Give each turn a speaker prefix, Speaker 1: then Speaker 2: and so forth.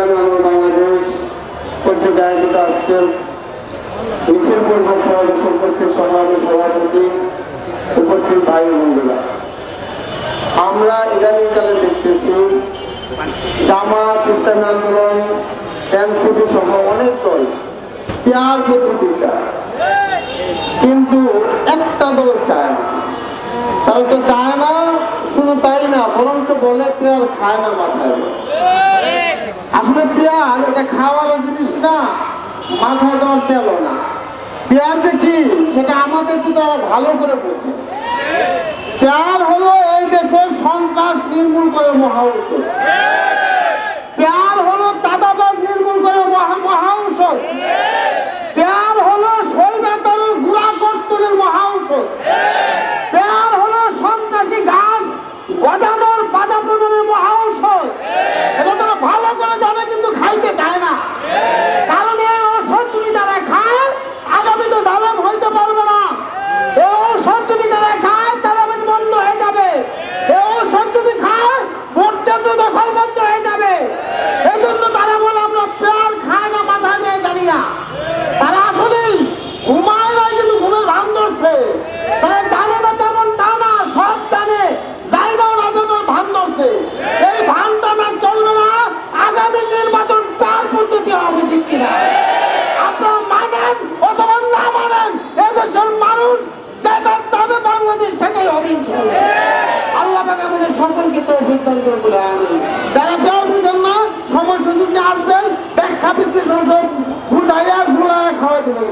Speaker 1: ইসলামী আন্দোলন বাংলাদেশ কর্তৃক আয়োজিত আজকের মিছিল পূর্ব সমাবেশে উপস্থিত সংগ্রামী সভাপতি, উপস্থিত ভাই বন্ধুরা, আমরা ইদানিংকালে দেখতেছি জামাত, ইসলামী আন্দোলন, এনসিপি সহ অনেক দল পেয়ার পদ্ধতি চায়, কিন্তু একটা দল চায় না। তারা তো চায় না, শুধু তাই না, বরঞ্চ বলে পেয়ার খায় না মাথায়। আসলে পেয়ার এটা খাওয়ার জিনিস না, মাথায় দেওয়ার তেলও না। পেয়ার যে কি সেটা আমাদের তো তারা ভালো করে বোঝে। পেয়ার হলো এই দেশের সন্ত্রাস নির্মূল করে মহা ঔষধ। পেয়ার হলো চাঁদাবাজ নির্মূল করে মহা ঔষধ। পেয়ার হলো স্বৈরাচারের গুড়া কর্তনের মহা ঔষধ। পেয়ার হলো সন্ত্রাসী গাছ গজানোর বাধা প্রদানের মহা ঔষধ। এটা তারা ভালো করে জানে, কিন্তু খাইতে চায় না। কারণ এই ঔষধ যদি তারা খায়, আগামীতে জালেম হইতে পারবে না। এই ঔষধ যদি তারা খায়, চাঁদাবাজ বন্ধ হয়ে যাবে। এই ঔষধ যদি খায়, ভোট কেন্দ্র দখল বন্ধ হয়ে যাবে। এই জন্য তারা বলে আমরা পেয়ার খায় না, মাথায় নেয় জানি না। তারা আসলেই ঘুমায় নয়, কিন্তু ঘুমের ভান ধরছে। তারা জানে না তেমন তা না, সব জানে, জায়গাও রাজনের ভান ধরছে। এই ভানটা না চলবে না। আগামী নির্বাচন তার পদ্ধতি হবে, ঠিক কিনা? আপনারা মানেন অথবা না মানেন, এদেশের মানুষ যেটা চাবে বাংলাদেশ সেটাই হবে ইনশাআল্লাহ। আল্লাহ পাক আমাদের সকলকে তৌফিক দান করুন বলে আমিন। যারা পেয়ার বুঝেন না, সময় সুযোগ নিয়ে আসবেন, ব্যাখ্যা বিশ্লেষণ সব বুঝাইয়া খাওয়াই দেবেন।